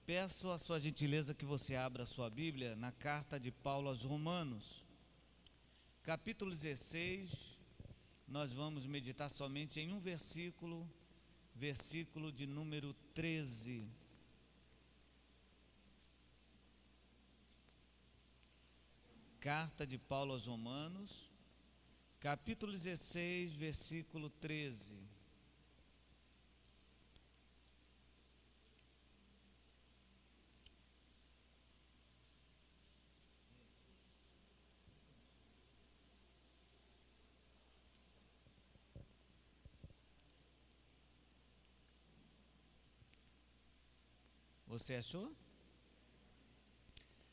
Peço a sua gentileza que você abra a sua Bíblia na carta de Paulo aos Romanos, capítulo 16. Nós vamos meditar somente em um versículo, versículo de número 13. Carta de Paulo aos Romanos, capítulo 16, versículo 13. Você achou?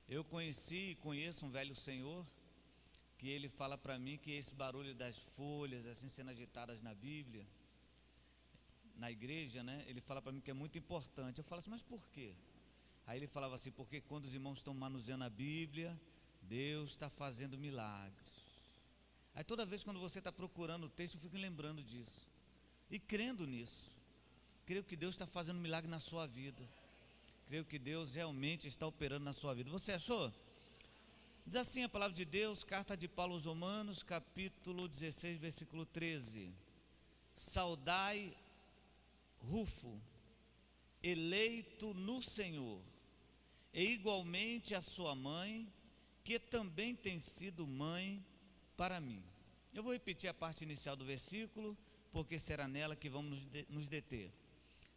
Eu conheci e conheço um velho senhor que ele fala para mim que esse barulho das folhas assim sendo agitadas na Bíblia, na igreja, né? Ele fala para mim que é muito importante. Eu falo assim, mas por quê? Aí ele falava assim, porque quando os irmãos estão manuseando a Bíblia, Deus está fazendo milagres. Aí toda vez quando você está procurando o texto, eu fico lembrando disso e crendo nisso. Creio que Deus está fazendo milagre na sua vida. Creio que Deus realmente está operando na sua vida. Você achou? Diz assim a palavra de Deus, carta de Paulo aos Romanos, capítulo 16, versículo 13. Saudai Rufo, eleito no Senhor, e igualmente a sua mãe, que também tem sido mãe para mim. Eu vou repetir a parte inicial do versículo, porque será nela que vamos nos deter.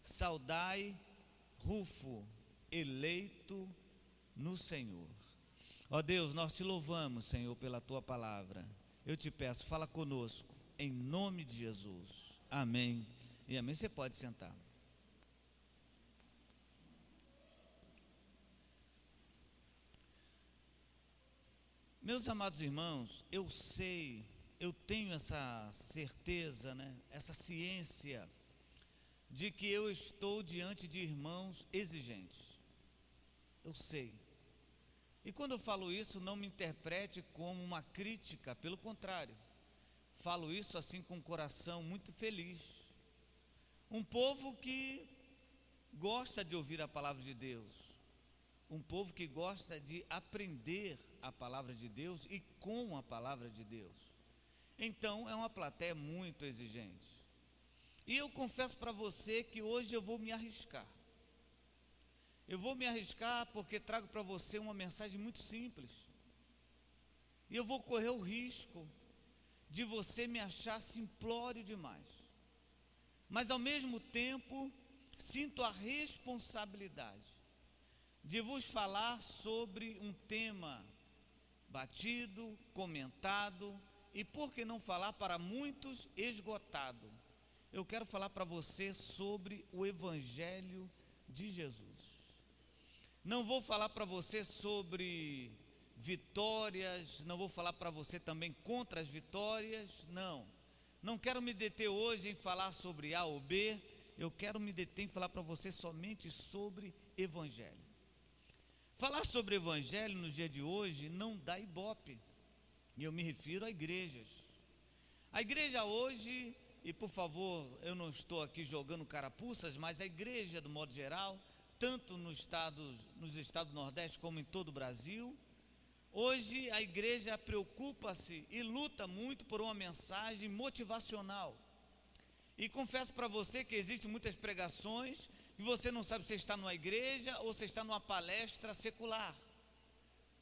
Saudai Rufo, eleito no Senhor. Ó Deus, nós te louvamos, Senhor, pela tua palavra. Eu te peço, fala conosco, em nome de Jesus. Amém e amém. Você pode sentar. Meus amados irmãos, eu sei, eu tenho essa certeza, né? Essa ciência de que eu estou diante de irmãos exigentes. Eu sei. E quando eu falo isso, não me interprete como uma crítica, pelo contrário. Falo isso assim com o coração muito feliz. Um povo que gosta de ouvir a palavra de Deus. Um povo que gosta de aprender a palavra de Deus e com a palavra de Deus. Então é uma plateia muito exigente. E eu confesso para você que hoje eu vou me arriscar. Eu vou me arriscar porque trago para você uma mensagem muito simples. E eu vou correr o risco de você me achar simplório demais. Mas ao mesmo tempo, sinto a responsabilidade de vos falar sobre um tema batido, comentado e, por que não falar, para muitos esgotado. Eu quero falar para você sobre o Evangelho de Jesus. Não vou falar para você sobre vitórias, não vou falar para você também contra as vitórias, não quero me deter hoje em falar sobre A ou B, eu quero me deter em falar para você somente sobre Evangelho. Falar sobre Evangelho no dia de hoje não dá ibope, e eu me refiro a igrejas. A igreja hoje, e por favor, eu não estou aqui jogando carapuças, mas a igreja do modo geral, tanto nos estados do Nordeste como em todo o Brasil, hoje a igreja preocupa-se e luta muito por uma mensagem motivacional. E confesso para você que existem muitas pregações que você não sabe se está numa igreja ou se está numa palestra secular.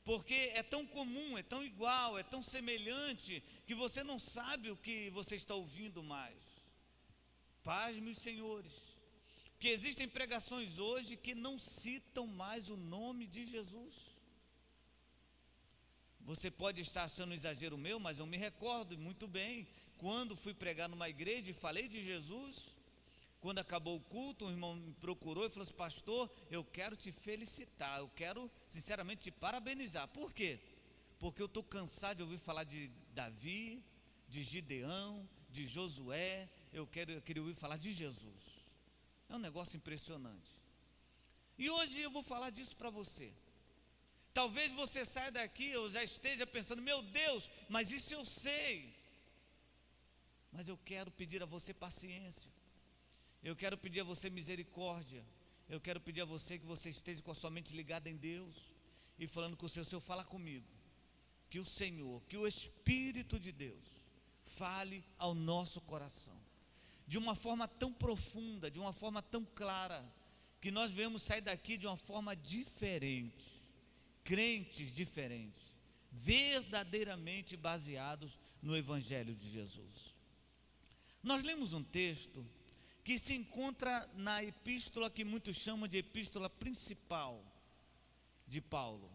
Porque é tão comum, é tão igual, é tão semelhante, que você não sabe o que você está ouvindo mais. Paz, meus senhores, que existem pregações hoje que não citam mais o nome de Jesus. Você pode estar achando um exagero meu, mas eu me recordo muito bem, quando fui pregar numa igreja e falei de Jesus, quando acabou o culto, um irmão me procurou e falou assim: pastor, eu quero te felicitar, eu quero sinceramente te parabenizar. Por quê? Porque eu estou cansado de ouvir falar de Davi, de Gideão, de Josué, eu queria ouvir falar de Jesus. É um negócio impressionante. E hoje eu vou falar disso para você. Talvez você saia daqui ou já esteja pensando: meu Deus, mas isso eu sei. Mas eu quero pedir a você paciência. Eu quero pedir a você misericórdia. eu quero pedir a você que você esteja com a sua mente ligada em Deus e falando com o Senhor, fala comigo, que o Senhor, que o Espírito de Deus fale ao nosso coração, de uma forma tão profunda, de uma forma tão clara, que nós venhamos sair daqui de uma forma diferente, crentes diferentes, verdadeiramente baseados no Evangelho de Jesus. Nós lemos um texto que se encontra na epístola que muitos chamam de epístola principal de Paulo.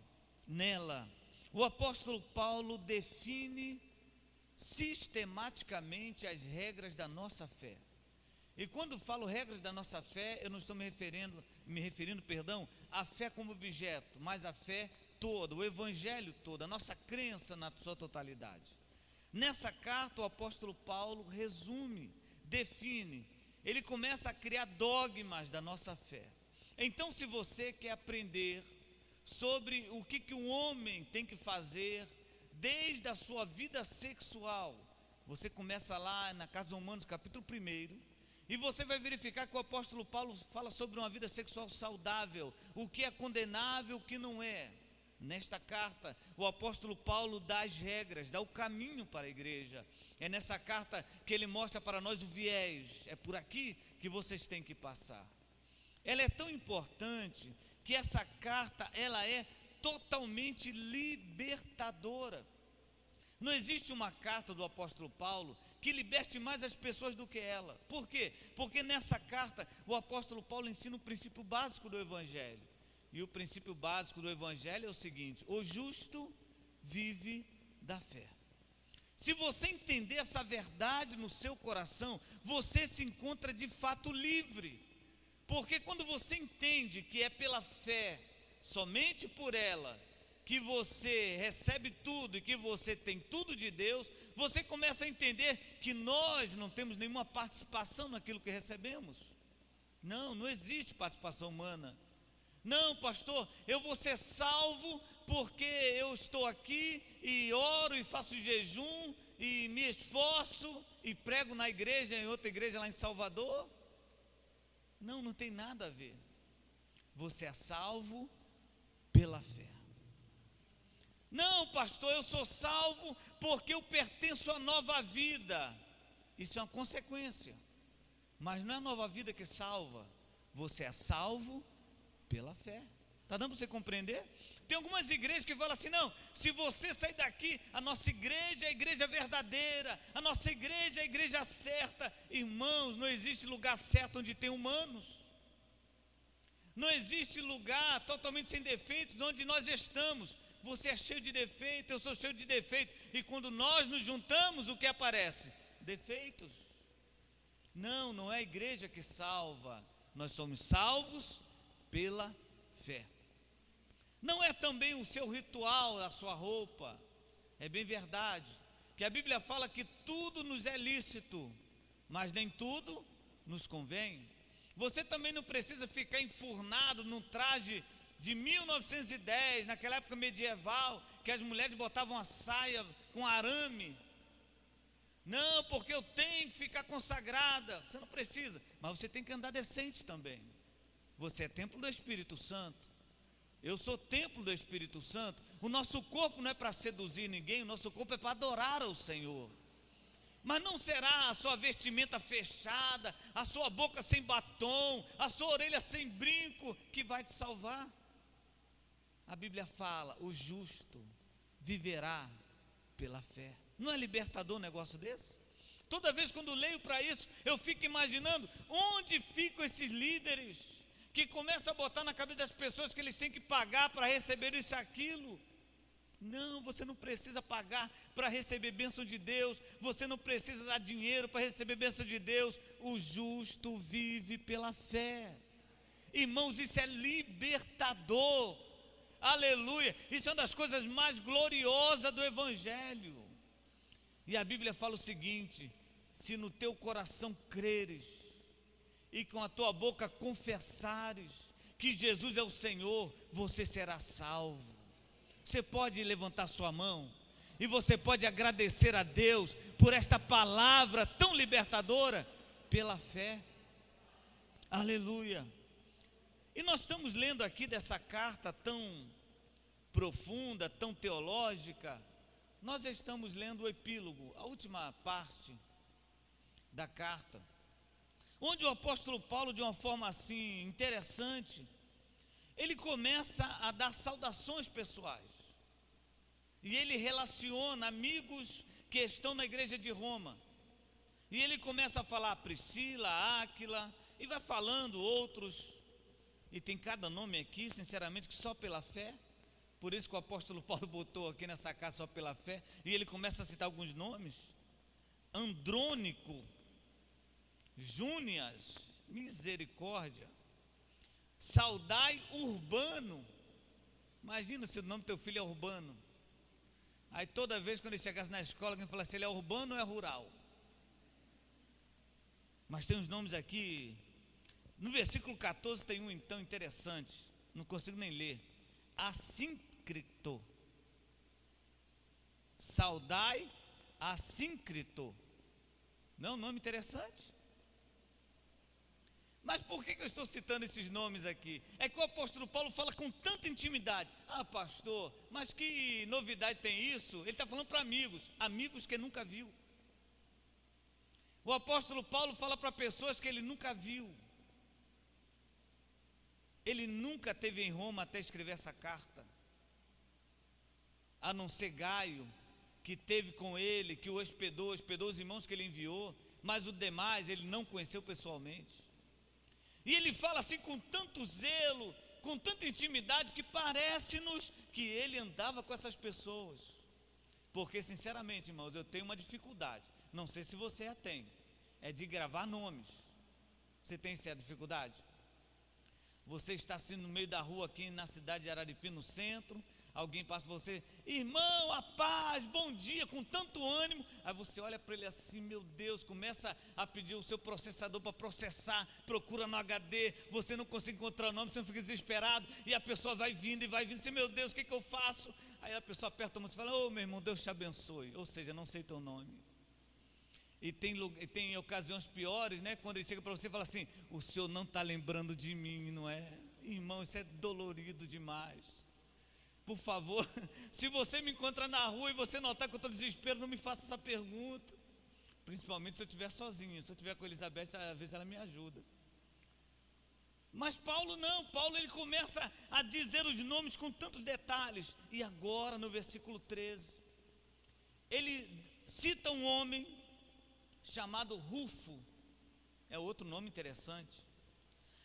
Nela, o apóstolo Paulo define sistematicamente as regras da nossa fé. E quando falo regras da nossa fé, eu não estou me referindo, à fé como objeto, mas à fé toda, o Evangelho todo, a nossa crença na sua totalidade. Nessa carta, o apóstolo Paulo resume, define, ele começa a criar dogmas da nossa fé. Então, se você quer aprender sobre o que um homem tem que fazer, desde a sua vida sexual, você começa lá na Carta aos Romanos, capítulo 1, e você vai verificar que o apóstolo Paulo fala sobre uma vida sexual saudável, o que é condenável, o que não é. Nesta carta, o apóstolo Paulo dá as regras, dá o caminho para a igreja. É nessa carta que ele mostra para nós o viés, é por aqui que vocês têm que passar. Ela é tão importante que essa carta, ela é totalmente libertadora. Não existe uma carta do apóstolo Paulo que liberte mais as pessoas do que ela. Por quê? Porque nessa carta o apóstolo Paulo ensina o princípio básico do Evangelho. E o princípio básico do Evangelho é o seguinte: o justo vive da fé. Se você entender essa verdade no seu coração, você se encontra de fato livre. Porque quando você entende que é pela fé, somente por ela, que você recebe tudo e que você tem tudo de Deus, você começa a entender que nós não temos nenhuma participação naquilo que recebemos. Não existe participação humana. Não, pastor, eu vou ser salvo porque eu estou aqui e oro e faço jejum e me esforço e prego na igreja, em outra igreja lá em Salvador. Não tem nada a ver. Você é salvo pela fé. Não, pastor, eu sou salvo porque eu pertenço à nova vida. Isso é uma consequência. Mas não é a nova vida que salva. Você é salvo pela fé. Está dando para você compreender? Tem algumas igrejas que falam assim: não, se você sair daqui, a nossa igreja é a igreja verdadeira, a nossa igreja é a igreja certa. Irmãos, não existe lugar certo onde tem humanos. Não existe lugar totalmente sem defeitos onde nós estamos. Você é cheio de defeito, eu sou cheio de defeito. E quando nós nos juntamos, o que aparece? Defeitos. Não é a igreja que salva. Nós somos salvos pela fé. Não é também o seu ritual, a sua roupa. É bem verdade que a Bíblia fala que tudo nos é lícito, mas nem tudo nos convém. Você também não precisa ficar enfurnado num traje de 1910, naquela época medieval, que as mulheres botavam a saia com arame. Não, porque eu tenho que ficar consagrada. Você não precisa, mas você tem que andar decente também. Você é templo do Espírito Santo. Eu sou templo do Espírito Santo. O nosso corpo não é para seduzir ninguém, o nosso corpo é para adorar ao Senhor. Mas não será a sua vestimenta fechada, a sua boca sem batom, a sua orelha sem brinco que vai te salvar. A Bíblia fala: o justo viverá pela fé. Não é libertador um negócio desse? Toda vez quando leio para isso, eu fico imaginando onde ficam esses líderes que começam a botar na cabeça das pessoas que eles têm que pagar para receber isso e aquilo. Não, você não precisa pagar para receber bênção de Deus. Você não precisa dar dinheiro para receber bênção de Deus. O justo vive pela fé. Irmãos, isso é libertador. Aleluia. Isso é uma das coisas mais gloriosas do Evangelho. E a Bíblia fala o seguinte: se no teu coração creres e com a tua boca confessares que Jesus é o Senhor, você será salvo. Você pode levantar sua mão e você pode agradecer a Deus por esta palavra tão libertadora, pela fé. Aleluia. E nós estamos lendo aqui dessa carta tão profunda, tão teológica, nós estamos lendo o epílogo, a última parte da carta, onde o apóstolo Paulo, de uma forma assim interessante, ele começa a dar saudações pessoais, e ele relaciona amigos que estão na igreja de Roma, e ele começa a falar Priscila, Áquila, e vai falando outros, e tem cada nome aqui, sinceramente, que só pela fé. Por isso que o apóstolo Paulo botou aqui nessa carta só pela fé, e ele começa a citar alguns nomes: Andrônico, Júnias, misericórdia, Saudai Urbano. Imagina se o nome do teu filho é Urbano. Aí toda vez quando ele chegasse na escola, alguém falasse, ele é urbano ou é rural? Mas tem uns nomes aqui. No versículo 14 tem um então interessante, não consigo nem ler. Assíncrito. Saudai Assíncrito. Não é um nome interessante? Mas por que eu estou citando esses nomes aqui? É que o apóstolo Paulo fala com tanta intimidade. Ah, pastor, mas que novidade tem isso? Ele está falando para amigos, amigos que nunca viu. O apóstolo Paulo fala para pessoas que ele nunca viu. Ele nunca esteve em Roma até escrever essa carta, a não ser Gaio, que teve com ele, que o hospedou os irmãos que ele enviou, mas o demais ele não conheceu pessoalmente. E ele fala assim com tanto zelo, com tanta intimidade, que parece-nos que ele andava com essas pessoas. Porque sinceramente, irmãos, eu tenho uma dificuldade, não sei se você a tem, é de gravar nomes. Você tem essa dificuldade? Você está assim no meio da rua aqui na cidade de Araripe, no centro, alguém passa por você, irmão, a paz, bom dia, com tanto ânimo. Aí você olha para ele assim, meu Deus, começa a pedir o seu processador para processar, procura no HD, você não consegue encontrar o nome, você não fica desesperado, e a pessoa vai vindo, assim, meu Deus, o que eu faço? Aí a pessoa aperta a mão e fala, ô meu irmão, Deus te abençoe, ou seja, não sei teu nome. E tem ocasiões piores, né? Quando ele chega para você e fala assim, o senhor não está lembrando de mim, não é? Irmão, isso é dolorido demais. Por favor, se você me encontra na rua e você notar que eu estou desespero, não me faça essa pergunta. Principalmente se eu estiver sozinho. Se eu estiver com a Elizabeth, às vezes ela me ajuda. Mas Paulo não, Paulo ele começa a dizer os nomes com tantos detalhes. E agora no versículo 13, ele cita um homem chamado Rufo, é outro nome interessante,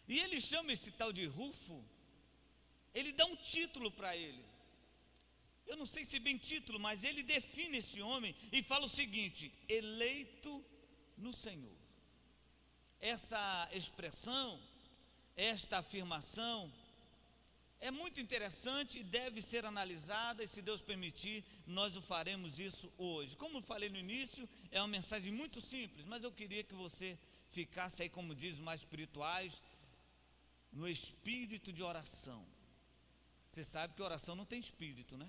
e ele chama esse tal de Rufo, ele dá um título para ele, eu não sei se bem título, mas ele define esse homem e fala o seguinte, eleito no Senhor. Essa expressão, esta afirmação, é muito interessante e deve ser analisada, e se Deus permitir, nós o faremos isso hoje. Como eu falei no início, é uma mensagem muito simples, mas eu queria que você ficasse aí, como diz os mais espirituais, no espírito de oração. Você sabe que oração não tem espírito, né?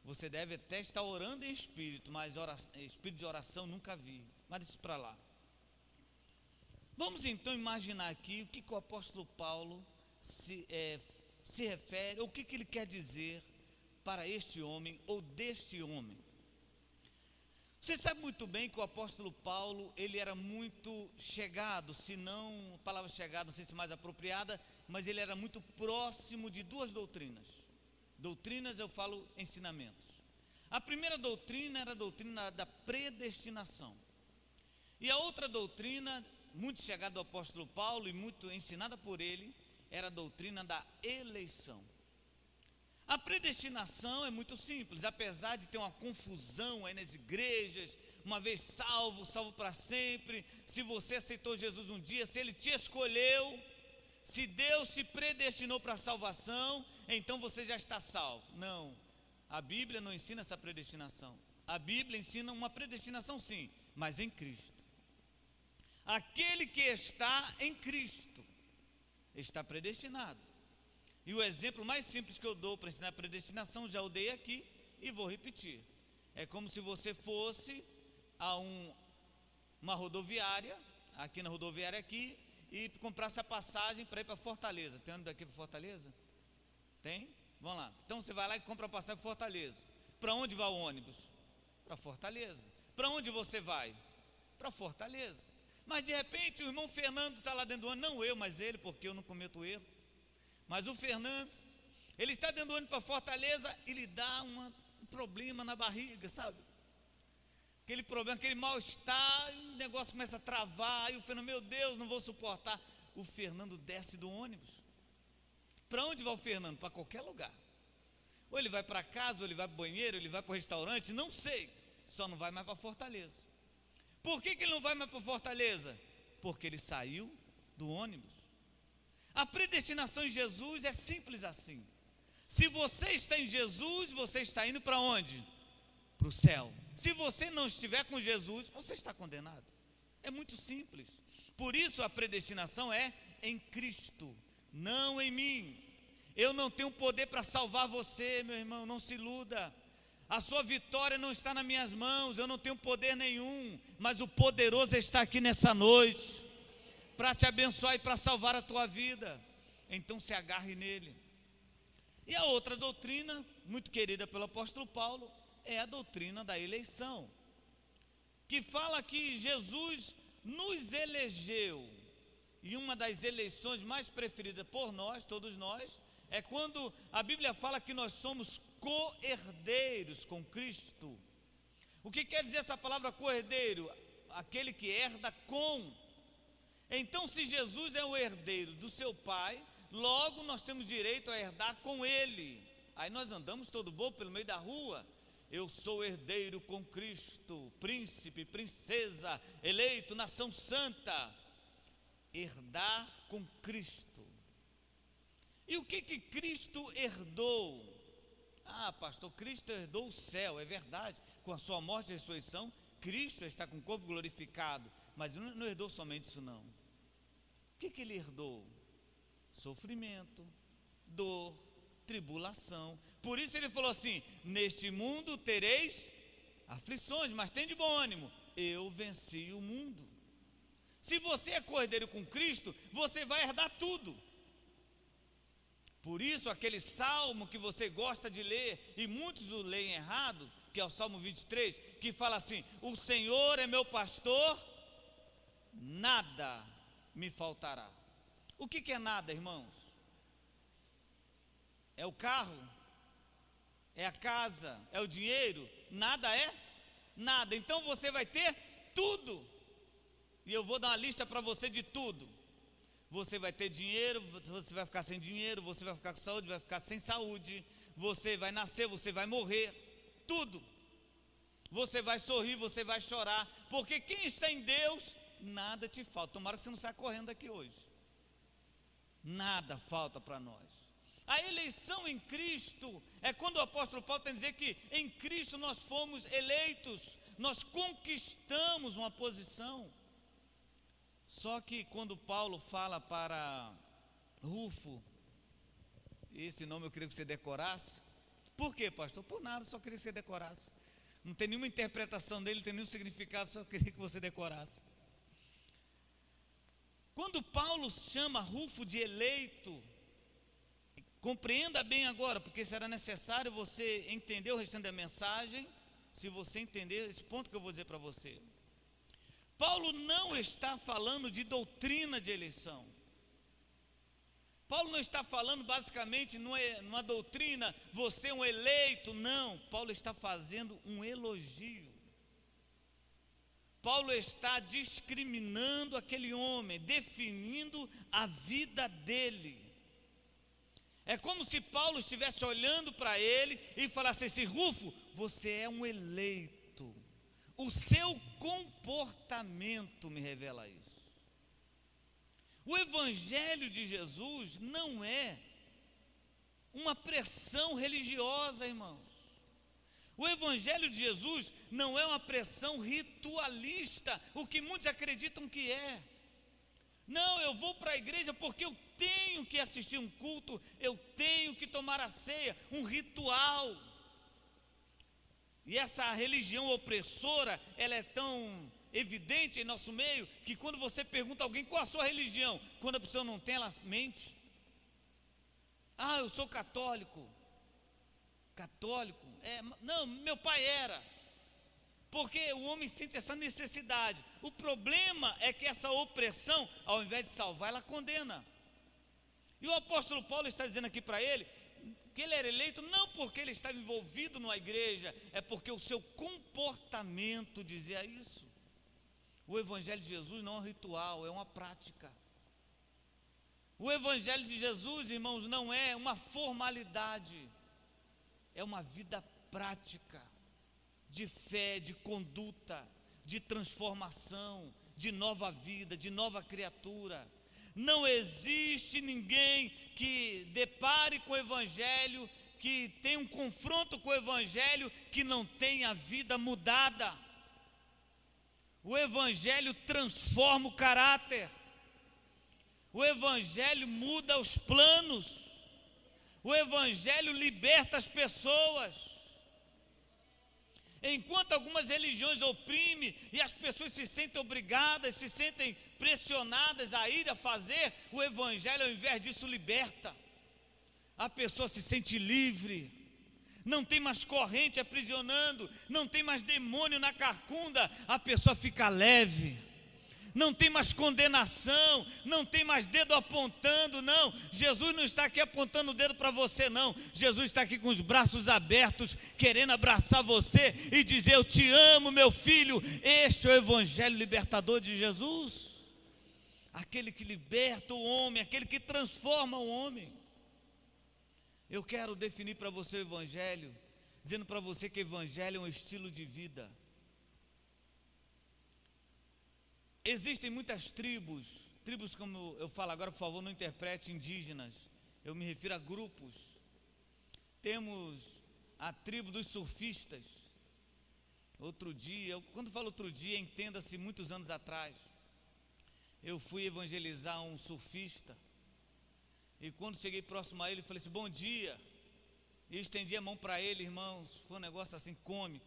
Você deve até estar orando em espírito, mas espírito de oração nunca vi. Mas isso para lá. Vamos então imaginar aqui o que o apóstolo Paulo se refere, ou o que ele quer dizer para este homem ou deste homem. Você sabe muito bem que o apóstolo Paulo, ele era muito chegado, se não, a palavra chegado, não sei se mais apropriada, mas ele era muito próximo de duas doutrinas. Doutrinas, eu falo ensinamentos. A primeira doutrina era a doutrina da predestinação. E a outra doutrina, muito chegada ao apóstolo Paulo e muito ensinada por ele, era a doutrina da eleição. A predestinação é muito simples, apesar de ter uma confusão aí nas igrejas, uma vez salvo, salvo para sempre. Se você aceitou Jesus um dia, se ele te escolheu, se Deus te predestinou para a salvação, então você já está salvo. Não, a Bíblia não ensina essa predestinação. A Bíblia ensina uma predestinação sim, mas em Cristo. Aquele que está em Cristo está predestinado. E o exemplo mais simples que eu dou para ensinar a predestinação, já o dei aqui e vou repetir. É como se você fosse a uma rodoviária, aqui na rodoviária aqui, e comprasse a passagem para ir para Fortaleza. Tem ônibus daqui para Fortaleza? Tem? Vamos lá. Então você vai lá e compra a passagem para Fortaleza. Para onde vai o ônibus? Para Fortaleza. Para onde você vai? Para Fortaleza. Mas de repente o irmão Fernando está lá dentro do ônibus, não eu, mas ele, porque eu não cometo erro. Mas o Fernando, ele está dentro do ônibus para Fortaleza e lhe dá um problema na barriga, sabe? Aquele problema, aquele mal-estar, o negócio começa a travar, e o Fernando, meu Deus, não vou suportar. O Fernando desce do ônibus. Para onde vai o Fernando? Para qualquer lugar. Ou ele vai para casa, ou ele vai para o banheiro, ou ele vai para o restaurante, não sei. Só não vai mais para Fortaleza. Por que ele não vai mais para Fortaleza? Porque ele saiu do ônibus. A predestinação em Jesus é simples assim. Se você está em Jesus, você está indo para onde? Para o céu. Se você não estiver com Jesus, você está condenado. É muito simples. Por isso a predestinação é em Cristo, não em mim. Eu não tenho poder para salvar você, meu irmão, não se iluda. A sua vitória não está nas minhas mãos, eu não tenho poder nenhum, mas o poderoso está aqui nessa noite, para te abençoar e para salvar a tua vida. Então se agarre nele. E a outra doutrina, muito querida pelo apóstolo Paulo, é a doutrina da eleição, que fala que Jesus nos elegeu, e uma das eleições mais preferidas por nós, todos nós, é quando a Bíblia fala que nós somos co-herdeiros com Cristo. O que quer dizer essa palavra co-herdeiro? Aquele que herda com. Então, se Jesus é o herdeiro do seu Pai, logo nós temos direito a herdar com Ele. Aí nós andamos todo bobo pelo meio da rua. Eu sou herdeiro com Cristo, príncipe, princesa, eleito, nação santa. Herdar com Cristo. E o que Cristo herdou? Ah, pastor, Cristo herdou o céu, é verdade. Com a sua morte e ressurreição, Cristo está com o corpo glorificado. Mas não herdou somente isso não. O que ele herdou? Sofrimento, dor, tribulação. Por isso ele falou assim: neste mundo tereis aflições, mas tem de bom ânimo, eu venci o mundo. Se você é cordeiro com Cristo, você vai herdar tudo. Por isso aquele salmo que você gosta de ler, e muitos o leem errado, que é o Salmo 23, que fala assim: o Senhor é meu pastor, nada me faltará. O que é nada, irmãos? É o carro? É a casa? É o dinheiro? Nada é? Nada. Então você vai ter tudo. E eu vou dar uma lista para você de tudo. Você vai ter dinheiro, você vai ficar sem dinheiro, você vai ficar com saúde, vai ficar sem saúde, você vai nascer, você vai morrer, tudo. Você vai sorrir, você vai chorar, porque quem está em Deus, nada te falta. Tomara que você não saia correndo daqui hoje. Nada falta para nós. A eleição em Cristo é quando o apóstolo Paulo tem a dizer que em Cristo nós fomos eleitos, nós conquistamos uma posição. Só que quando Paulo fala para Rufo, esse nome eu queria que você decorasse. Por quê, pastor? Por nada, só queria que você decorasse. Não tem nenhuma interpretação dele, não tem nenhum significado, só queria que você decorasse. Quando Paulo chama Rufo de eleito, compreenda bem agora, porque será necessário você entender o restante da mensagem, se você entender esse ponto que eu vou dizer para você. Paulo não está falando de doutrina de eleição. Paulo não está falando basicamente numa doutrina, você é um eleito, não. Paulo está fazendo um elogio. Paulo está discriminando aquele homem, definindo a vida dele. É como se Paulo estivesse olhando para ele e falasse assim: Rufo, você é um eleito. O seu comportamento me revela isso. O evangelho de Jesus não é uma pressão religiosa, irmãos. O evangelho de Jesus não é uma pressão ritualista, o que muitos acreditam que é. Não, eu vou para a igreja porque eu tenho que assistir um culto, eu tenho que tomar a ceia, um ritual. E essa religião opressora, ela é tão evidente em nosso meio que quando você pergunta a alguém qual a sua religião, quando a pessoa não tem, ela mente. Ah, eu sou católico. Católico? Não, meu pai era. Porque o homem sente essa necessidade. O problema é que essa opressão, ao invés de salvar, ela condena. E o apóstolo Paulo está dizendo aqui para ele que ele era eleito não porque ele estava envolvido numa igreja, é porque o seu comportamento dizia isso. O evangelho de Jesus não é um ritual, é uma prática. O evangelho de Jesus, irmãos, não é uma formalidade, é uma vida prática, de fé, de conduta, de transformação, de nova vida, de nova criatura. Não existe ninguém que depare com o evangelho, que tenha um confronto com o evangelho, que não tenha a vida mudada. O evangelho transforma o caráter. O evangelho muda os planos. O evangelho liberta as pessoas. Enquanto algumas religiões oprimem e as pessoas se sentem obrigadas, se sentem pressionadas a ir a fazer, o evangelho ao invés disso liberta. A pessoa se sente livre, não tem mais corrente aprisionando, não tem mais demônio na carcunda, a pessoa fica leve. Não tem mais condenação, não tem mais dedo apontando, não. Jesus não está aqui apontando o dedo para você, não. Jesus está aqui com os braços abertos, querendo abraçar você e dizer: eu te amo, meu filho. Este é o evangelho libertador de Jesus. Aquele que liberta o homem, aquele que transforma o homem. Eu quero definir para você o evangelho, dizendo para você que o evangelho é um estilo de vida. Existem muitas tribos como eu falo agora, por favor, não interprete indígenas, eu me refiro a grupos. Temos a tribo dos surfistas. Outro dia, quando falo outro dia, entenda-se muitos anos atrás, eu fui evangelizar um surfista, e quando cheguei próximo a ele, falei assim: bom dia, e estendi a mão para ele, irmãos, foi um negócio assim cômico.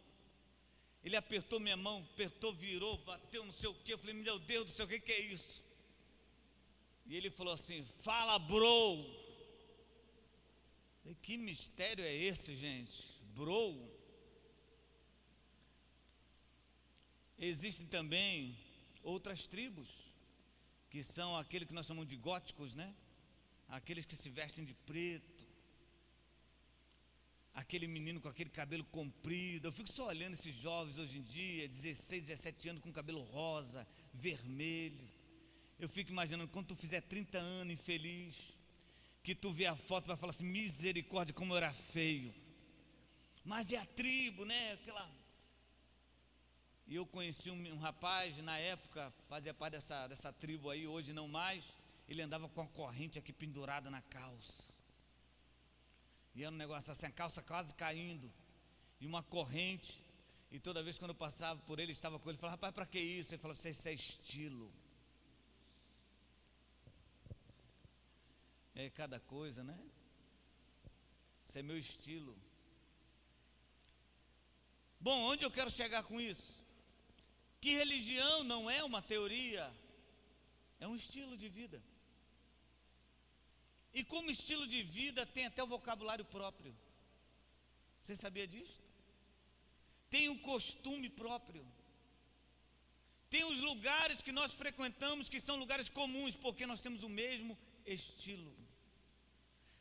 Ele apertou minha mão, apertou, virou, bateu, não sei o que. Eu falei: meu Deus do céu, o que é isso? E ele falou assim: fala, bro. E que mistério é esse, gente? Bro. Existem também outras tribos, que são aqueles que nós chamamos de góticos, né? Aqueles que se vestem de preto. Aquele menino com aquele cabelo comprido. Eu fico só olhando esses jovens hoje em dia, 16, 17 anos, com cabelo rosa, vermelho. Eu fico imaginando quando tu fizer 30 anos infeliz, que tu vê a foto e vai falar assim: misericórdia, como eu era feio. Mas é a tribo, né? E eu conheci um rapaz, na época, fazia parte dessa tribo aí, hoje não mais. Ele andava com a corrente aqui pendurada na calça. E era um negócio assim, a calça quase caindo, e uma corrente. E toda vez quando eu passava por ele, estava com ele, eu falava: rapaz, para que isso? Ele falava: isso é estilo. É cada coisa, né? Isso é meu estilo. Bom, onde eu quero chegar com isso? Que religião não é uma teoria, é um estilo de vida. E como estilo de vida tem até o vocabulário próprio. Você sabia disso? Tem um costume próprio. Tem os lugares que nós frequentamos que são lugares comuns, porque nós temos o mesmo estilo.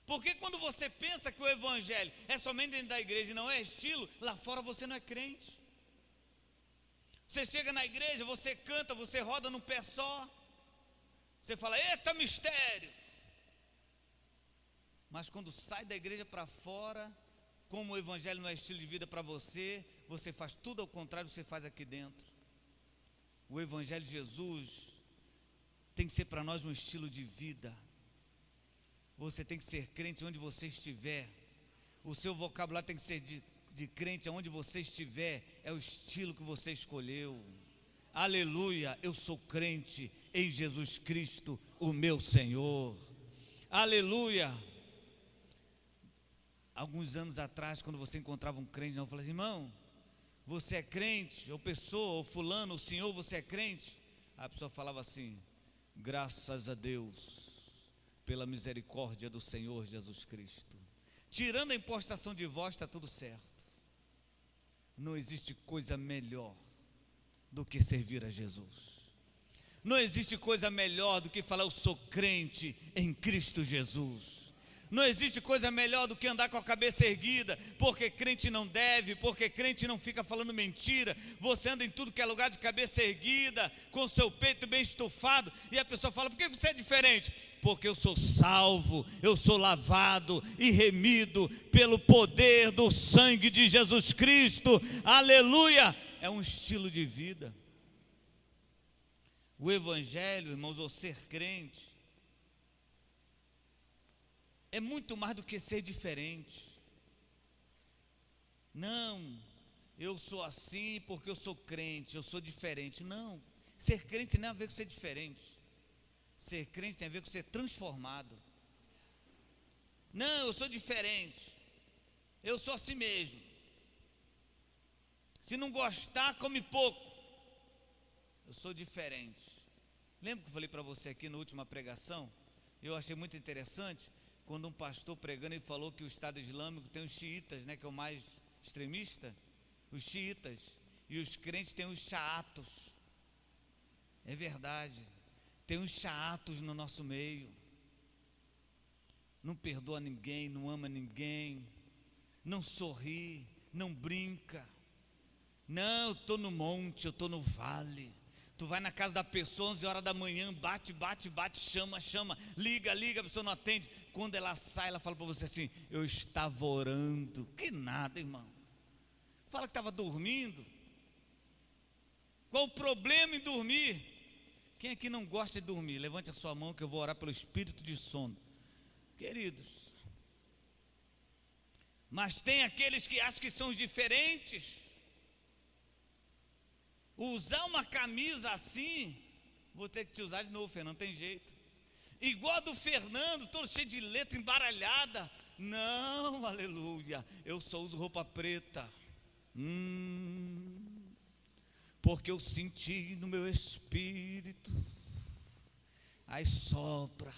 Porque quando você pensa que o evangelho é somente dentro da igreja e não é estilo, lá fora você não é crente. Você chega na igreja, você canta, você roda num pé só. Você fala: eita mistério. Mas quando sai da igreja para fora, como o evangelho não é estilo de vida para você, você faz tudo ao contrário do que você faz aqui dentro. O evangelho de Jesus tem que ser para nós um estilo de vida. Você tem que ser crente onde você estiver. O seu vocabulário tem que ser de crente aonde você estiver. É o estilo que você escolheu. Aleluia, eu sou crente em Jesus Cristo, o meu Senhor. Aleluia. Alguns anos atrás, quando você encontrava um crente, eu falava assim: irmão, você é crente? Ou pessoa, ou fulano, ou senhor, você é crente? A pessoa falava assim: graças a Deus pela misericórdia do Senhor Jesus Cristo. Tirando a impostação de voz, está tudo certo. Não existe coisa melhor do que servir a Jesus. Não existe coisa melhor do que falar: eu sou crente em Cristo Jesus. Não existe coisa melhor do que andar com a cabeça erguida, porque crente não deve, porque crente não fica falando mentira. Você anda em tudo que é lugar de cabeça erguida, com o seu peito bem estufado, e a pessoa fala: por que você é diferente? Porque eu sou salvo, eu sou lavado e remido pelo poder do sangue de Jesus Cristo. Aleluia! É um estilo de vida. O evangelho, irmãos, ou ser crente, é muito mais do que ser diferente. Não, eu sou assim porque eu sou crente, eu sou diferente. Não, ser crente não tem a ver com ser diferente. Ser crente tem a ver com ser transformado. Não, eu sou diferente, eu sou assim mesmo. Se não gostar, come pouco. Eu sou diferente. Lembra que eu falei para você aqui na última pregação? Eu achei muito interessante. Quando um pastor pregando, ele falou que o Estado Islâmico tem os xiitas, né, que é o mais extremista, os xiitas, e os crentes têm os xaatos. É verdade, tem os xaatos no nosso meio. Não perdoa ninguém, não ama ninguém, não sorri, não brinca. Não, eu estou no monte, eu estou no vale. Tu vai na casa da pessoa, 11 horas da manhã, bate, chama, liga, a pessoa não atende. Quando ela sai, ela fala para você assim: eu estava orando. Que nada, irmão. Fala que estava dormindo. Qual o problema em dormir? Quem aqui não gosta de dormir? Levante a sua mão que eu vou orar pelo espírito de sono. Queridos, mas tem aqueles que acham que são diferentes. Usar uma camisa assim, vou ter que te usar de novo, Fernando, não tem jeito. Igual a do Fernando, todo cheio de letra embaralhada. Não, aleluia, eu só uso roupa preta. Porque eu senti no meu espírito. Aí sopra.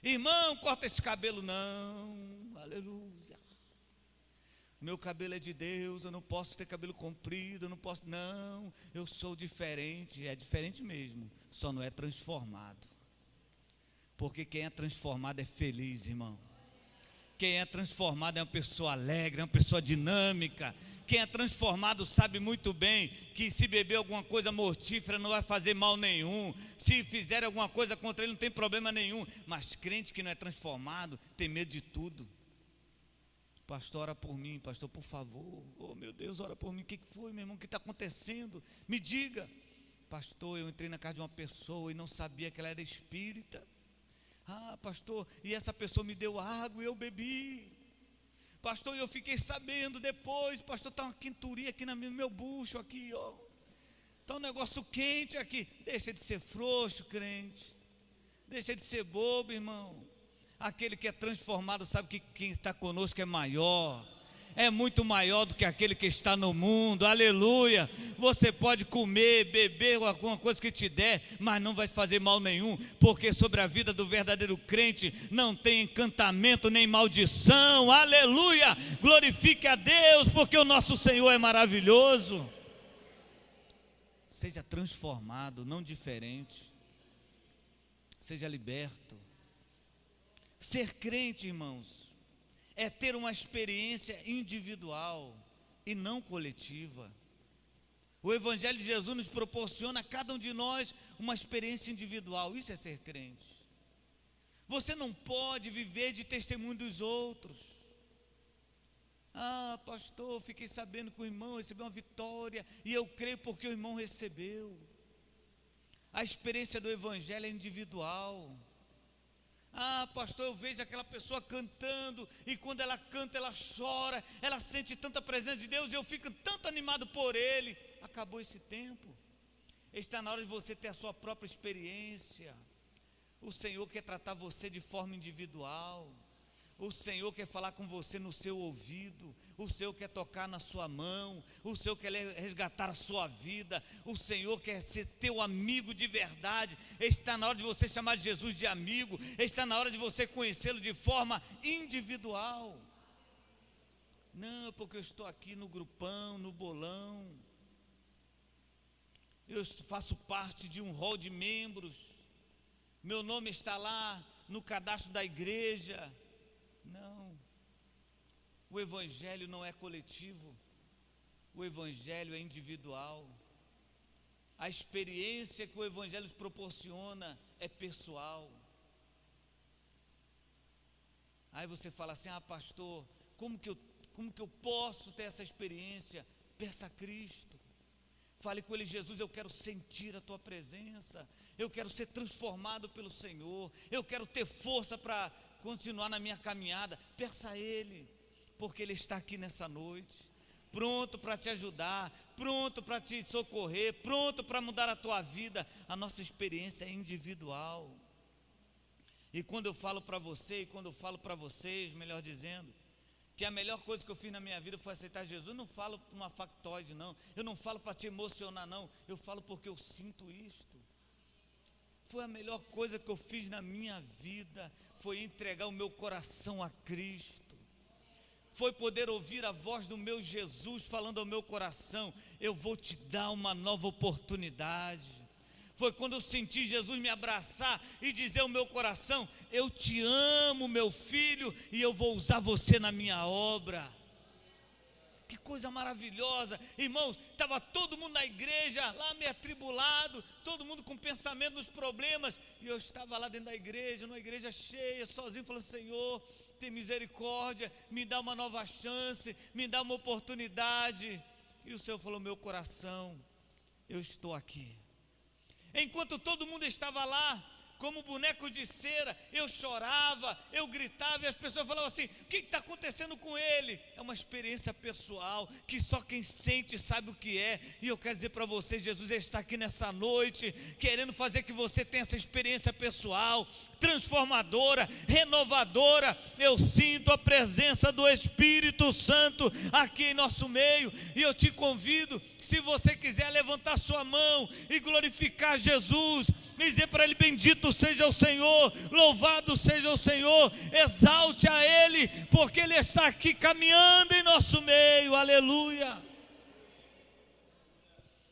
Irmão, corta esse cabelo não, aleluia. Meu cabelo é de Deus, eu não posso ter cabelo comprido, eu não posso, não, eu sou diferente, é diferente mesmo, só não é transformado. Porque quem é transformado é feliz, irmão. Quem é transformado é uma pessoa alegre, é uma pessoa dinâmica. Quem é transformado sabe muito bem que se beber alguma coisa mortífera não vai fazer mal nenhum. Se fizer alguma coisa contra ele não tem problema nenhum. Mas crente que não é transformado tem medo de tudo. Pastor, ora por mim, pastor, por favor. Oh, meu Deus, ora por mim. O que foi, meu irmão? O que está acontecendo? Me diga. Pastor, eu entrei na casa de uma pessoa e não sabia que ela era espírita. Ah, pastor, e essa pessoa me deu água e eu bebi. Pastor, eu fiquei sabendo depois. Pastor, está uma quinturia aqui no meu bucho, aqui, ó. Está um negócio quente aqui. Deixa de ser frouxo, crente. Deixa de ser bobo, irmão. Aquele que é transformado sabe que quem está conosco é maior, é muito maior do que aquele que está no mundo, aleluia. Você pode comer, beber alguma coisa que te der, mas não vai fazer mal nenhum, porque sobre a vida do verdadeiro crente não tem encantamento nem maldição, aleluia. Glorifique a Deus, porque o nosso Senhor é maravilhoso. Seja transformado, não diferente, seja liberto. Ser crente, irmãos, é ter uma experiência individual e não coletiva. O Evangelho de Jesus nos proporciona a cada um de nós uma experiência individual. Isso é ser crente. Você não pode viver de testemunho dos outros. Ah, pastor, fiquei sabendo que o irmão recebeu uma vitória e eu creio porque o irmão recebeu. A experiência do Evangelho é individual. Ah, pastor, eu vejo aquela pessoa cantando e quando ela canta, ela chora, ela sente tanta presença de Deus e eu fico tanto animado por ele. Acabou esse tempo. Está na hora de você ter a sua própria experiência. O Senhor quer tratar você de forma individual. O Senhor quer falar com você no seu ouvido, o Senhor quer tocar na sua mão, o Senhor quer resgatar a sua vida, o Senhor quer ser teu amigo de verdade. Está na hora de você chamar Jesus de amigo, está na hora de você conhecê-lo de forma individual. Não, porque eu estou aqui no grupão, no bolão, eu faço parte de um hall de membros, meu nome está lá no cadastro da igreja. Não, o evangelho não é coletivo, o evangelho é individual. A experiência que o evangelho nos proporciona é pessoal. Aí você fala assim: ah, pastor, como que eu posso ter essa experiência? Peça a Cristo, fale com Ele: Jesus, eu quero sentir a Tua presença, eu quero ser transformado pelo Senhor, eu quero ter força para continuar na minha caminhada. Peça a Ele, porque Ele está aqui nessa noite, pronto para te ajudar, pronto para te socorrer, pronto para mudar a tua vida. A nossa experiência é individual. E quando eu falo para você, e quando eu falo para vocês, melhor dizendo, que a melhor coisa que eu fiz na minha vida foi aceitar Jesus, eu não falo para uma factoide, não, eu não falo para te emocionar, não, eu falo porque eu sinto isto. Foi a melhor coisa que eu fiz na minha vida, foi entregar o meu coração a Cristo, foi poder ouvir a voz do meu Jesus falando ao meu coração: eu vou te dar uma nova oportunidade. Foi quando eu senti Jesus me abraçar e dizer ao meu coração: eu te amo, meu filho, e eu vou usar você na minha obra. Que coisa maravilhosa, irmãos. Estava todo mundo na igreja, lá meio atribulado, todo mundo com pensamento nos problemas, e eu estava lá dentro da igreja, numa igreja cheia, sozinho, falando: Senhor, tem misericórdia, me dá uma nova chance, me dá uma oportunidade. E o Senhor falou: meu coração, eu estou aqui. Enquanto todo mundo estava lá, como boneco de cera, eu chorava, eu gritava, e as pessoas falavam assim: o que está acontecendo com ele? É uma experiência pessoal, que só quem sente sabe o que é. E eu quero dizer para você, Jesus está aqui nessa noite, querendo fazer que você tenha essa experiência pessoal, transformadora, renovadora. Eu sinto a presença do Espírito Santo aqui em nosso meio, e eu te convido, se você quiser, levantar sua mão e glorificar Jesus, e dizer para Ele: bendito seja o Senhor, louvado seja o Senhor, exalte a Ele, porque Ele está aqui caminhando em nosso meio. Aleluia.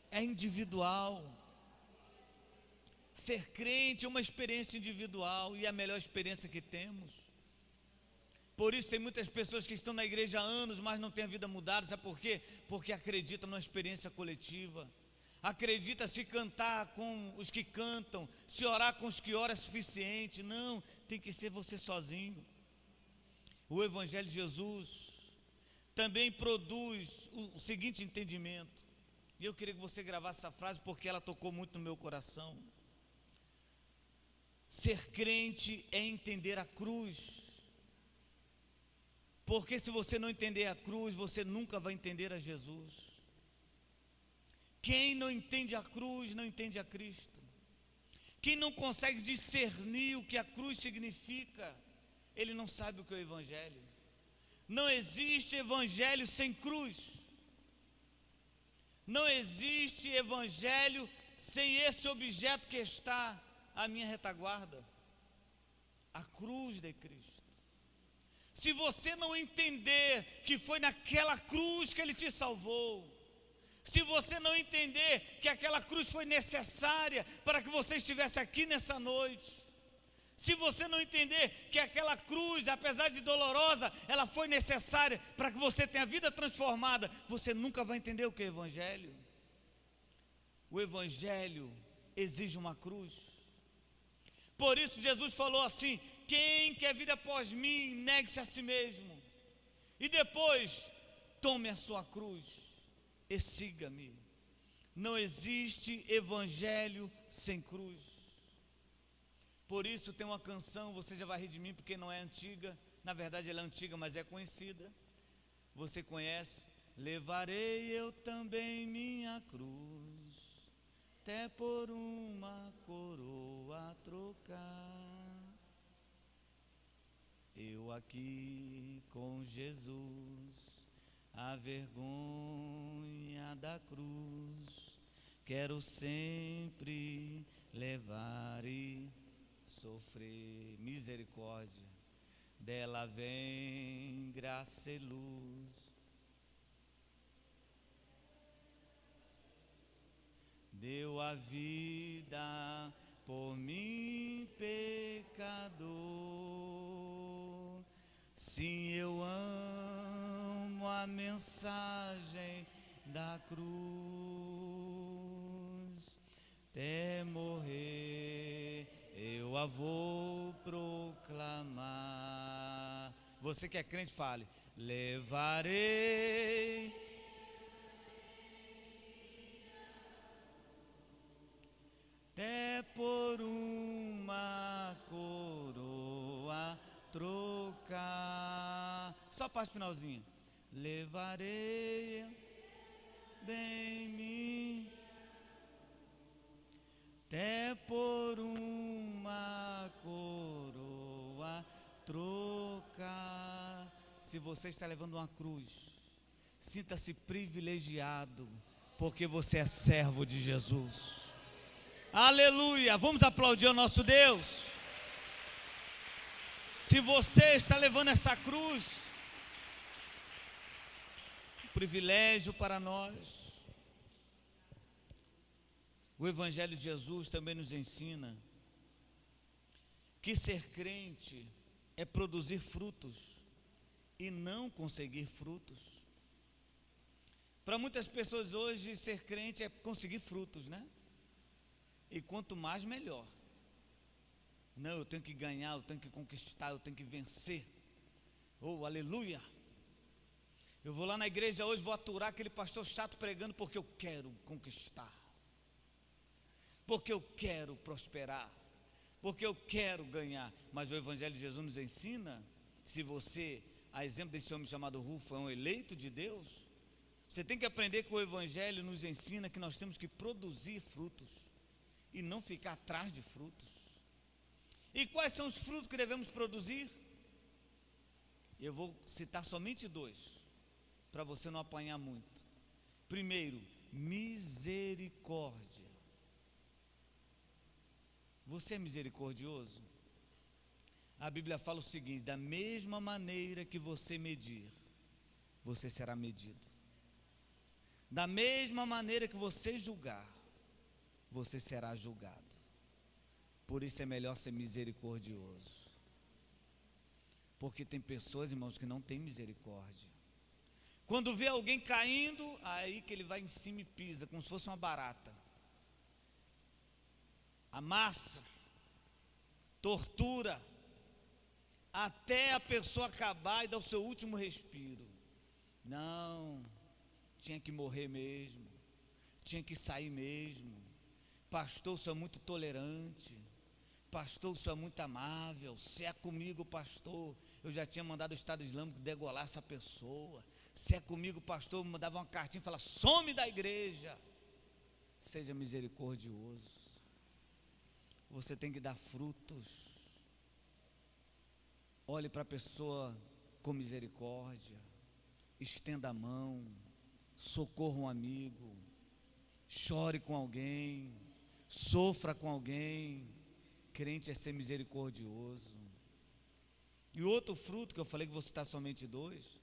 É individual. Ser crente é uma experiência individual, e é a melhor experiência que temos. Por isso tem muitas pessoas que estão na igreja há anos, mas não têm a vida mudada. Sabe por quê? Porque acreditam numa experiência coletiva. Acredita, se cantar com os que cantam, se orar com os que oram é suficiente. Não, tem que ser você sozinho. O Evangelho de Jesus também produz o seguinte entendimento, e eu queria que você gravasse essa frase, porque ela tocou muito no meu coração. Ser crente é entender a cruz, porque se você não entender a cruz, você nunca vai entender a Jesus. Quem não entende a cruz, não entende a Cristo. Quem não consegue discernir o que a cruz significa, ele não sabe o que é o Evangelho. Não existe Evangelho sem cruz. Não existe Evangelho sem esse objeto que está à minha retaguarda, a cruz de Cristo. Se você não entender que foi naquela cruz que Ele te salvou, se você não entender que aquela cruz foi necessária para que você estivesse aqui nessa noite, se você não entender que aquela cruz, apesar de dolorosa, ela foi necessária para que você tenha a vida transformada, você nunca vai entender o que é o Evangelho. O Evangelho exige uma cruz. Por isso Jesus falou assim: quem quer vir após mim, negue-se a si mesmo, e depois tome a sua cruz e siga-me. Não existe Evangelho sem cruz. Por isso tem uma canção, você já vai rir de mim porque não é antiga, na verdade ela é antiga, mas é conhecida. Você conhece? Levarei eu também minha cruz, até por uma coroa trocar. eu aqui com Jesus, a vergonha da cruz, quero sempre levar e sofrer. Misericórdia, dela vem graça e luz. Deu a vida por mim, pecador. Sim, eu amo a mensagem da cruz. Até morrer eu a vou proclamar. Você que é crente, fale: levarei até por uma coroa trocar. Só a parte finalzinha. Levarei bem mim até por uma coroa trocar. Se você está levando uma cruz, sinta-se privilegiado, porque você é servo de Jesus. Aleluia, vamos aplaudir o nosso Deus. Se você está levando essa cruz, um privilégio para nós. O Evangelho de Jesus também nos ensina que ser crente é produzir frutos e não conseguir frutos. Para muitas pessoas hoje, ser crente é conseguir frutos, né? E quanto mais, melhor. Não, eu tenho que ganhar, eu tenho que conquistar, eu tenho que vencer. Oh, aleluia! Eu vou lá na igreja hoje, vou aturar aquele pastor chato pregando porque eu quero conquistar, porque eu quero prosperar, porque eu quero ganhar. Mas o Evangelho de Jesus nos ensina, se você, a exemplo desse homem chamado Rufo, é um eleito de Deus, você tem que aprender que o Evangelho nos ensina que nós temos que produzir frutos e não ficar atrás de frutos. E quais são os frutos que devemos produzir? Eu vou citar somente dois, para você não apanhar muito. Primeiro, misericórdia. Você é misericordioso? A Bíblia fala o seguinte: da mesma maneira que você medir, você será medido. Da mesma maneira que você julgar, você será julgado. Por isso é melhor ser misericordioso. Porque tem pessoas, irmãos, que não têm misericórdia. Quando vê alguém caindo, aí que ele vai em cima e pisa, como se fosse uma barata. Amassa, tortura, até a pessoa acabar e dar o seu último respiro. Não, tinha que morrer mesmo, tinha que sair mesmo. Pastor, o senhor é muito tolerante, pastor, o senhor é muito amável, se é comigo, pastor, eu já tinha mandado o Estado Islâmico degolar essa pessoa. Se é comigo, pastor, eu mandava uma cartinha e falava: some da igreja. Seja misericordioso. Você tem que dar frutos. Olhe para a pessoa com misericórdia, estenda a mão, socorra um amigo, chore com alguém, sofra com alguém. Crente é ser misericordioso. E outro fruto que eu falei que vou citar somente dois,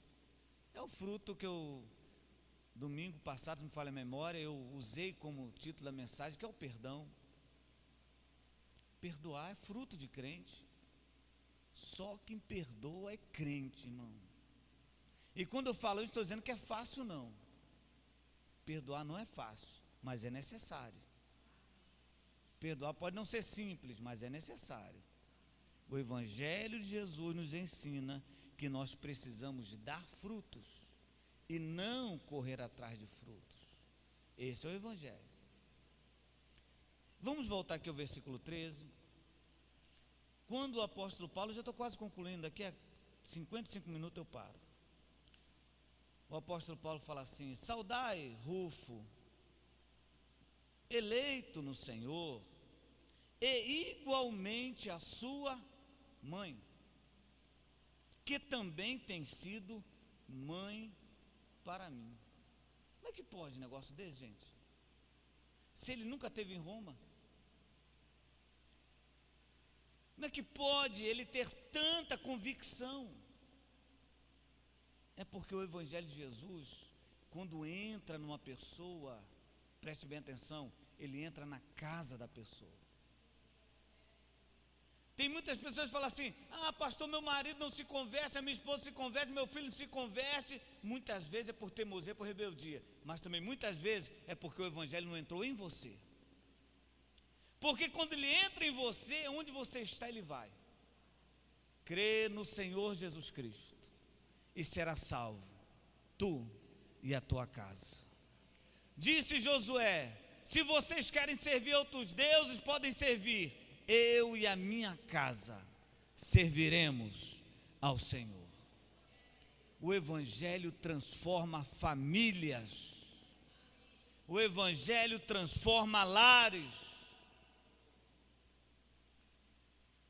é o fruto que eu, domingo passado, se me falha a memória, eu usei como título da mensagem, que é o perdão. Perdoar é fruto de crente. Só quem perdoa é crente, irmão. E quando eu falo isso, estou dizendo que é fácil, não. Perdoar não é fácil, mas é necessário. Perdoar pode não ser simples, mas é necessário. O Evangelho de Jesus nos ensina que nós precisamos dar frutos e não correr atrás de frutos. Esse é o Evangelho. Vamos voltar aqui ao versículo 13. Quando o apóstolo Paulo, já estou quase concluindo, daqui a 55 minutos eu paro. O apóstolo Paulo fala assim: saudai Rufo, eleito no Senhor, e igualmente a sua mãe. que também tem sido mãe para mim. Como é que pode um negócio desse, gente? Se ele nunca esteve em Roma? Como é que pode ele ter tanta convicção? É porque o Evangelho de Jesus, quando entra numa pessoa, preste bem atenção, ele entra na casa da pessoa. Tem muitas pessoas que falam assim: ah, pastor, meu marido não se converte, a minha esposa se converte, meu filho se converte. Muitas vezes é por teimosia, por rebeldia, mas também muitas vezes é porque o Evangelho não entrou em você. Porque quando ele entra em você, onde você está, ele vai. Crê no Senhor Jesus Cristo e será salvo, tu e a tua casa. Disse Josué: se vocês querem servir outros deuses, podem servir. Eu e a minha casa serviremos ao Senhor. O Evangelho transforma famílias. O Evangelho transforma lares.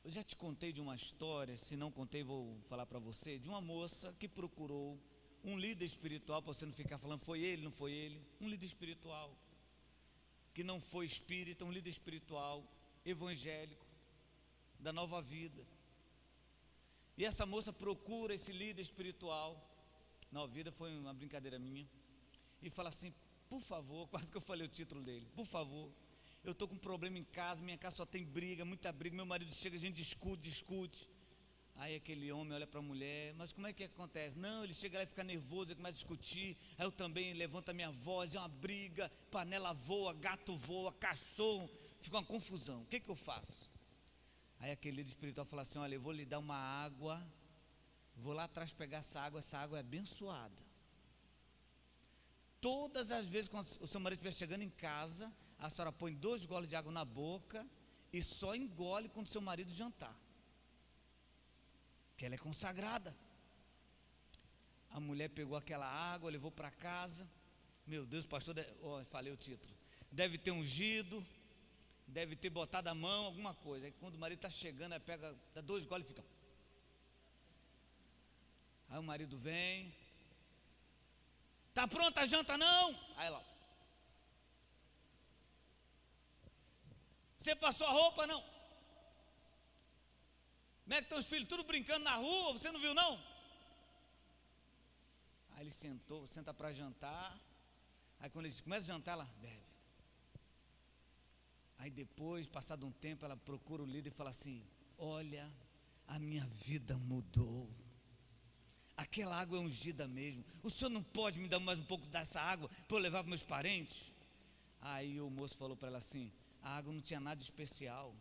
Eu já te contei de uma história, se não contei vou falar para você, de uma moça que procurou um líder espiritual, para você não ficar falando foi ele, não foi ele, um líder espiritual, que não foi espírita, um líder espiritual, evangélico, da Nova Vida. E essa moça procura esse líder espiritual, Nova Vida foi uma brincadeira minha, e fala assim: por favor, quase que eu falei o título dele, por favor, eu estou com um problema em casa, minha casa só tem briga, muita briga, meu marido chega, a gente discute. Aí aquele homem olha para a mulher: mas como é que acontece? Não, ele chega lá e fica nervoso, ele começa a discutir, aí eu também levanto a minha voz, é uma briga, panela voa, gato voa, cachorro, fica uma confusão, o que eu faço? Aí aquele líder espiritual fala assim: olha, eu vou lhe dar uma água, vou lá atrás pegar essa água é abençoada. Todas as vezes quando o seu marido estiver chegando em casa, a senhora põe 2 goles de água na boca e só engole quando seu marido jantar, que ela é consagrada. A mulher pegou aquela água, levou para casa. Meu Deus, pastor, falei o título, deve ter ungido, deve ter botado a mão, alguma coisa. Aí quando o marido está chegando, ela pega, dá 2 goles e fica. Aí o marido vem: está pronta a janta não? Aí ela: você passou a roupa não? Como é que estão os filhos? Tudo brincando na rua, você não viu não? Aí ele senta para jantar. Aí quando ele começa a jantar, ela bebe. Aí depois, passado um tempo, ela procura o líder e fala assim: olha, a minha vida mudou. Aquela água é ungida mesmo. O senhor não pode me dar mais um pouco dessa água para eu levar para meus parentes? Aí o moço falou para ela assim: a água não tinha nada de especial.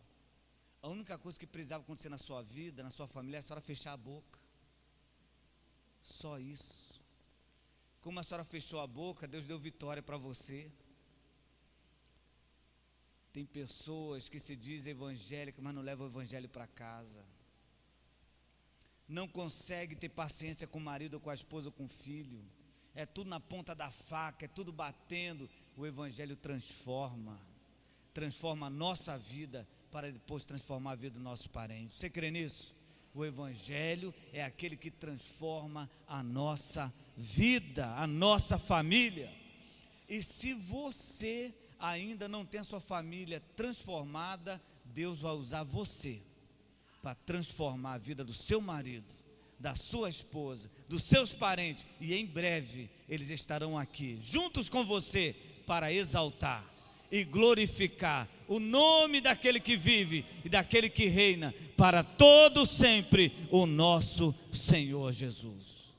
A única coisa que precisava acontecer na sua vida, na sua família, é a senhora fechar a boca. Só isso. Como a senhora fechou a boca, Deus deu vitória para você. Tem pessoas que se dizem evangélicas, mas não levam o evangelho para casa. Não consegue ter paciência com o marido, ou com a esposa, ou com o filho. É tudo na ponta da faca, é tudo batendo. O evangelho transforma a nossa vida, para depois transformar a vida dos nossos parentes. Você crê nisso? O evangelho é aquele que transforma a nossa vida, a nossa família. E se você ainda não tem a sua família transformada, Deus vai usar você para transformar a vida do seu marido, da sua esposa, dos seus parentes, e em breve eles estarão aqui juntos com você para exaltar e glorificar o nome daquele que vive e daquele que reina para todo sempre, o nosso Senhor Jesus.